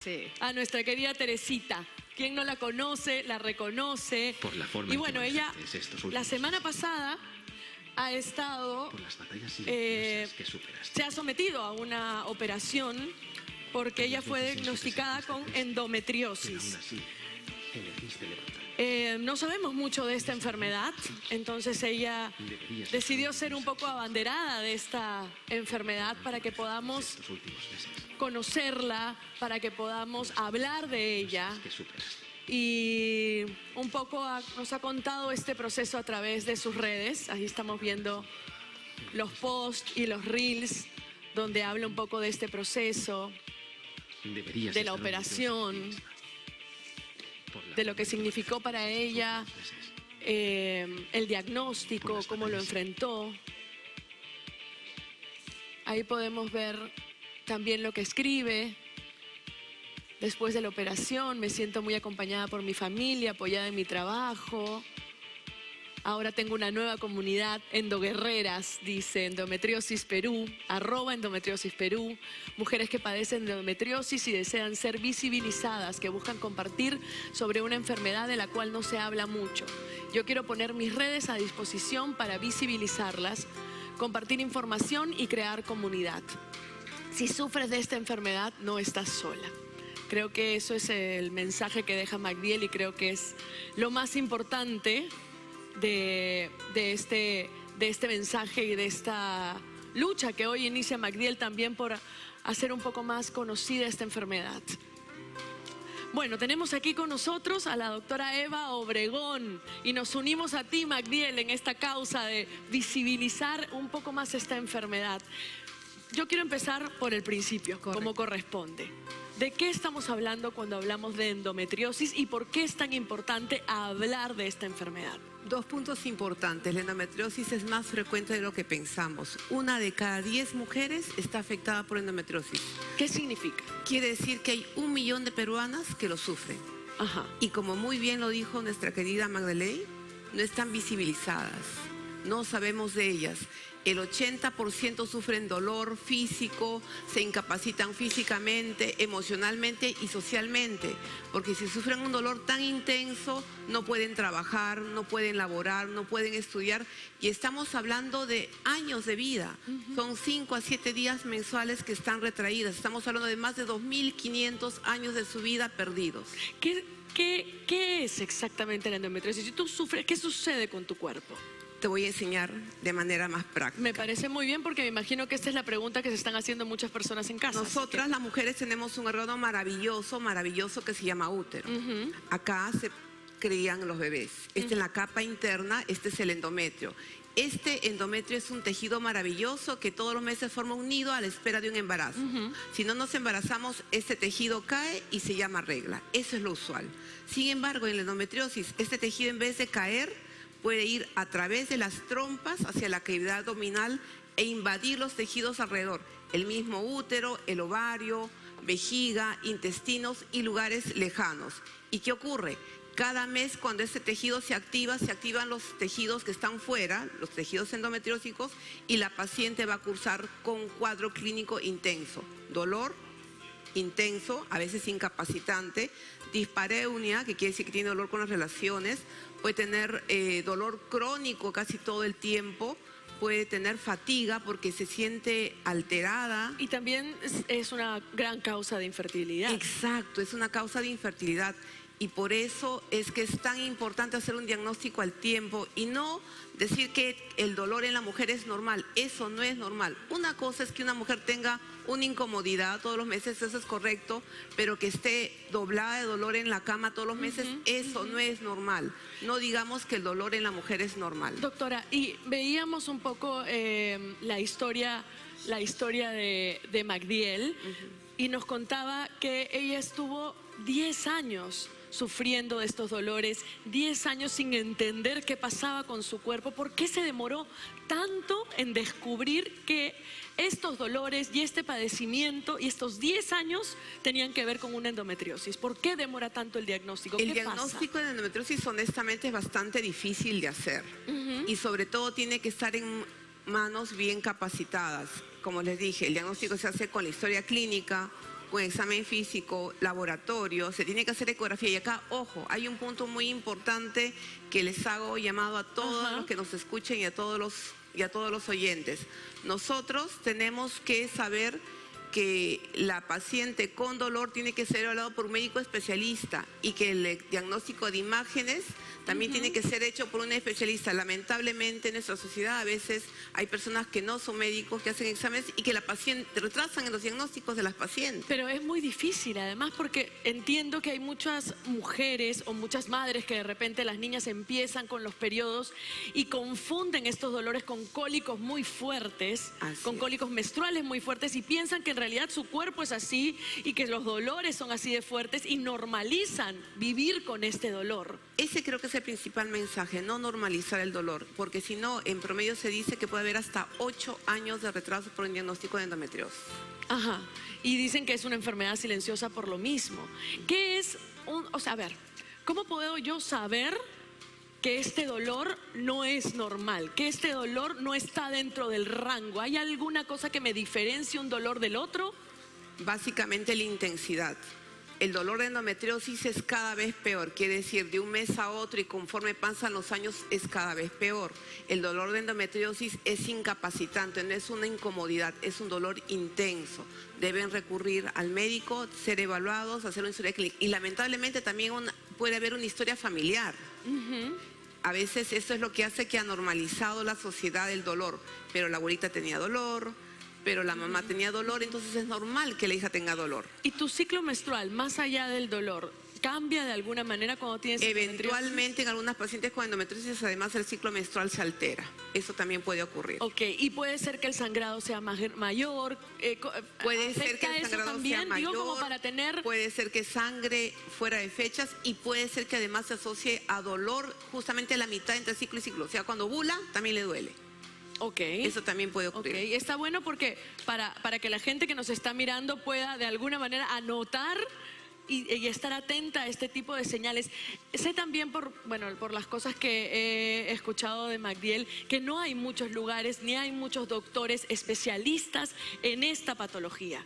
Sí. A nuestra querida Teresita. Quien no la conoce, la reconoce. Por la forma y en bueno, que ella ejerces estos últimos la semana meses. pasada ha estado, Por las batallas silenciosas que superaste. se ha sometido a una operación porque ella fue diagnosticada con Pero aún endometriosis. así, elegiste levantar. No sabemos mucho de esta enfermedad, entonces ella decidió ser un poco abanderada de esta enfermedad para que podamos Estos últimos meses. conocerla, para que podamos hablar de ella. Que superaste. Y un poco nos ha contado este proceso a través de sus redes. Ahí estamos viendo los posts y los reels donde habla un poco de este proceso, Deberías de la estar operación, orgullosa de ti misma. Por la de lo que forma significó para estos ella últimos meses. el diagnóstico, cómo lo enfrentó. Ahí podemos ver también lo que escribe. Después de la operación me siento muy acompañada por mi familia, apoyada en mi trabajo. Ahora tengo una nueva comunidad, Endoguerreras, dice Endometriosis Perú, @Endometriosis Perú. Mujeres que padecen de endometriosis y desean ser visibilizadas, que buscan compartir sobre una enfermedad de la cual no se habla mucho. Yo quiero poner mis redes a disposición para visibilizarlas, compartir información y crear comunidad. Si sufres de esta enfermedad, no estás sola. Creo que eso es el mensaje que deja Magdiel y creo que es lo más importante de este mensaje y de esta lucha que hoy inicia Magdiel también por hacer un poco más conocida esta enfermedad. Bueno, tenemos aquí con nosotros a la doctora Eva Obregón y nos unimos a ti, Magdiel, en esta causa de visibilizar un poco más esta enfermedad. Yo quiero empezar por el principio, como corresponde. ¿De qué estamos hablando cuando hablamos de endometriosis y por qué es tan importante hablar de esta enfermedad? 2 puntos importantes. La endometriosis es más frecuente de lo que pensamos. 1 de cada 10 mujeres está afectada por endometriosis. ¿Qué significa? Quiere decir que hay 1 millón de peruanas que lo sufren. Ajá. Y como muy bien lo dijo nuestra querida Magdalena, no están visibilizadas. No sabemos de ellas. El 80% sufren dolor físico, se incapacitan físicamente, emocionalmente y socialmente. Porque si sufren un dolor tan intenso, no pueden trabajar, no pueden laborar, no pueden estudiar. Y estamos hablando de años de vida. Son 5 a 7 días mensuales que están retraídas. Estamos hablando de más de 2.500 años de su vida perdidos. ¿Qué es exactamente la endometriosis? Si tú sufres, ¿qué sucede con tu cuerpo? Te voy a enseñar de manera más práctica. Me parece muy bien porque me imagino que esta es la pregunta que se están haciendo muchas personas en casa. Nosotras las mujeres tenemos un órgano maravilloso que se llama útero. Acá se crían los bebés. Esta es la capa interna, este es el endometrio. Este endometrio es un tejido maravilloso que todos los meses forma un nido a la espera de un embarazo. Si no nos embarazamos, este tejido cae y se llama regla. Eso es lo usual. Sin embargo, en la endometriosis, este tejido en vez de caer, puede ir a través de las trompas hacia la cavidad abdominal e invadir los tejidos alrededor. El mismo útero, el ovario, vejiga, intestinos y lugares lejanos. ¿Y qué ocurre? Cada mes cuando este tejido se activan los tejidos que están fuera, los tejidos endometriósicos, y la paciente va a cursar con un cuadro clínico intenso. Dolor intenso, a veces incapacitante, dispareunia, que quiere decir que tiene dolor con las relaciones, puede tener dolor crónico casi todo el tiempo, puede tener fatiga porque se siente alterada. Y también es una gran causa de infertilidad. Exacto, es una causa de infertilidad. Y por eso es que es tan importante hacer un diagnóstico al tiempo y no decir que el dolor en la mujer es normal. Eso no es normal. Una cosa es que una mujer tenga una incomodidad todos los meses, eso es correcto, pero que esté doblada de dolor en la cama todos los meses, eso no es normal. No digamos que el dolor en la mujer es normal. Doctora, y veíamos un poco la historia de Magdiel y nos contaba que ella estuvo 10 años sufriendo de estos dolores, 10 años sin entender qué pasaba con su cuerpo. ¿Por qué se demoró tanto en descubrir que estos dolores y este padecimiento y estos 10 años tenían que ver con una endometriosis? ¿Por qué demora tanto el diagnóstico? El diagnóstico de endometriosis honestamente es bastante difícil de hacer y sobre todo tiene que estar en manos bien capacitadas. Como les dije, el diagnóstico se hace con la historia clínica, con examen físico, laboratorio, se tiene que hacer ecografía. Y acá, ojo, hay un punto muy importante que les hago llamado a todos los que nos escuchen y a todos los oyentes. Nosotros tenemos que saber que la paciente con dolor tiene que ser evaluada por un médico especialista y que el diagnóstico de imágenes también tiene que ser hecho por un especialista. Lamentablemente en nuestra sociedad a veces hay personas que no son médicos, que hacen exámenes y que la paciente retrasan en los diagnósticos de las pacientes. Pero es muy difícil, además, porque entiendo que hay muchas mujeres o muchas madres que de repente las niñas empiezan con los periodos y confunden estos dolores con cólicos muy fuertes, con cólicos menstruales muy fuertes, y piensan que en realidad su cuerpo es así y que los dolores son así de fuertes y normalizan vivir con este dolor. Ese creo que es el principal mensaje, no normalizar el dolor, porque si no, en promedio se dice que puede haber hasta 8 años de retraso por un diagnóstico de endometriosis. Ajá, y dicen que es una enfermedad silenciosa por lo mismo. ¿Qué es o sea, a ver, ¿cómo puedo yo saber que este dolor no es normal, que este dolor no está dentro del rango? ¿Hay alguna cosa que me diferencie un dolor del otro? Básicamente la intensidad. El dolor de endometriosis es cada vez peor, quiere decir, de un mes a otro y conforme pasan los años es cada vez peor. El dolor de endometriosis es incapacitante, no es una incomodidad, es un dolor intenso. Deben recurrir al médico, ser evaluados, hacer una historia clínica. Y lamentablemente también puede haber una historia familiar. A veces eso es lo que hace que ha normalizado la sociedad el dolor, pero la abuelita tenía dolor, pero la mamá tenía dolor, entonces es normal que la hija tenga dolor. ¿Y tu ciclo menstrual, más allá del dolor, cambia de alguna manera cuando tienes endometriosis? Eventualmente en algunas pacientes con endometriosis además el ciclo menstrual se altera. Eso también puede ocurrir. Ok, y puede ser que el sangrado sea mayor. Puede ser que el sangrado también, sea mayor, como para tener... puede ser que sangre fuera de fechas y puede ser que además se asocie a dolor justamente a la mitad entre ciclo y ciclo. O sea, cuando ovula también le duele. Ok. Eso también puede ocurrir. Ok, está bueno porque para que la gente que nos está mirando pueda de alguna manera anotar y estar atenta a este tipo de señales. Sé también por las cosas que he escuchado de Magdiel, que no hay muchos lugares ni hay muchos doctores especialistas en esta patología.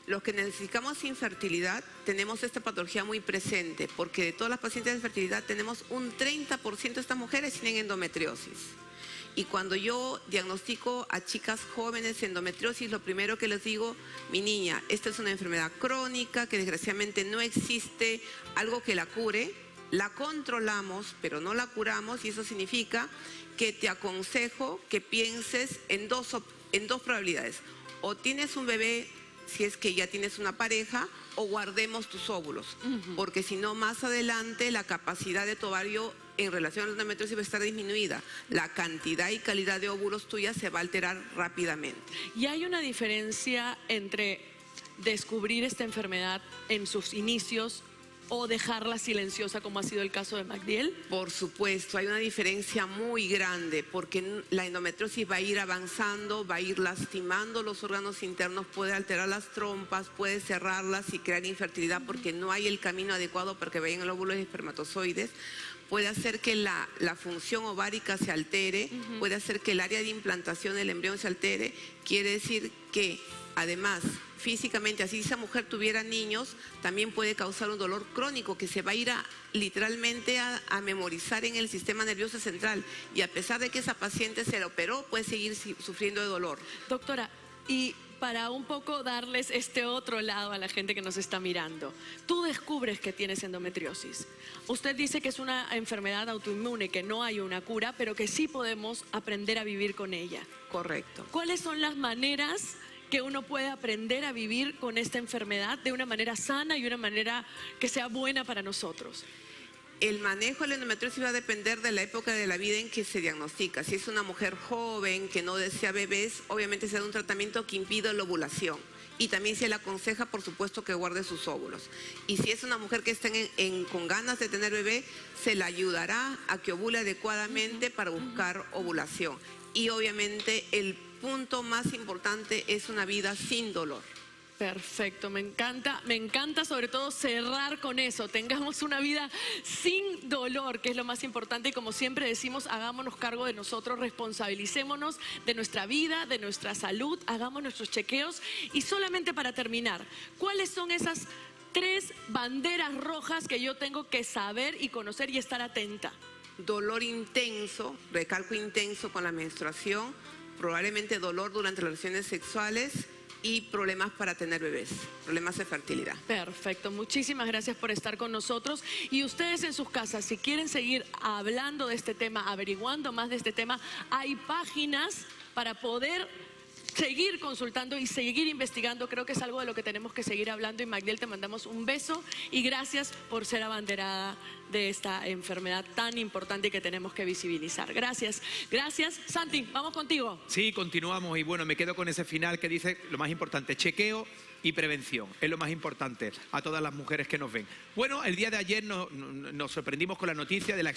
Los que necesitamos infertilidad tenemos esta patología muy presente, porque de todas las pacientes de fertilidad tenemos un 30% de estas mujeres tienen endometriosis. Y cuando yo diagnostico a chicas jóvenes endometriosis, lo primero que les digo, mi niña, esta es una enfermedad crónica que desgraciadamente no existe algo que la cure, la controlamos, pero no la curamos, y eso significa que te aconsejo que pienses en dos probabilidades. O tienes un bebé si es que ya tienes una pareja, o guardemos tus óvulos, porque si no, más adelante la capacidad de tu ovario en relación a la endometriosis va a estar disminuida. La cantidad y calidad de óvulos tuyas se va a alterar rápidamente. ¿Y hay una diferencia entre descubrir esta enfermedad en sus inicios o dejarla silenciosa, como ha sido el caso de Magdiel? Por supuesto, hay una diferencia muy grande, porque la endometriosis va a ir avanzando, va a ir lastimando los órganos internos, puede alterar las trompas, puede cerrarlas y crear infertilidad porque no hay el camino adecuado para que vayan el óvulo y espermatozoides. Puede hacer que la función ovárica se altere, puede hacer que el área de implantación del embrión se altere. Quiere decir que, además, físicamente, así si esa mujer tuviera niños, también puede causar un dolor crónico que se va a ir literalmente a memorizar en el sistema nervioso central. Y a pesar de que esa paciente se la operó, puede seguir sufriendo de dolor. Doctora, y para un poco darles este otro lado a la gente que nos está mirando, tú descubres que tienes endometriosis. Usted dice que es una enfermedad autoinmune, que no hay una cura, pero que sí podemos aprender a vivir con ella. Correcto. ¿Cuáles son las maneras que uno puede aprender a vivir con esta enfermedad de una manera sana y una manera que sea buena para nosotros? El manejo de la endometriosis va a depender de la época de la vida en que se diagnostica. Si es una mujer joven que no desea bebés, obviamente se da un tratamiento que impida la ovulación. Y también se le aconseja, por supuesto, que guarde sus óvulos. Y si es una mujer que está con ganas de tener bebé, se le ayudará a que ovule adecuadamente para buscar ovulación. Y obviamente el punto más importante es una vida sin dolor. Perfecto, me encanta sobre todo cerrar con eso, tengamos una vida sin dolor, que es lo más importante, y como siempre decimos, hagámonos cargo de nosotros, responsabilicémonos de nuestra vida, de nuestra salud, hagamos nuestros chequeos. Y solamente para terminar, ¿cuáles son esas 3 banderas rojas que yo tengo que saber y conocer y estar atenta? Dolor intenso, recalco intenso con la menstruación, probablemente dolor durante las relaciones sexuales y problemas para tener bebés, problemas de fertilidad. Perfecto, muchísimas gracias por estar con nosotros. Y ustedes en sus casas, si quieren seguir hablando de este tema, averiguando más de este tema, hay páginas para poder seguir consultando y seguir investigando. Creo que es algo de lo que tenemos que seguir hablando. Y Magdiel, te mandamos un beso y gracias por ser abanderada de esta enfermedad tan importante que tenemos que visibilizar. Gracias. Gracias. Santi, vamos contigo. Sí, continuamos y bueno, me quedo con ese final que dice lo más importante, chequeo y prevención, es lo más importante a todas las mujeres que nos ven. Bueno, el día de ayer nos sorprendimos con la noticia de la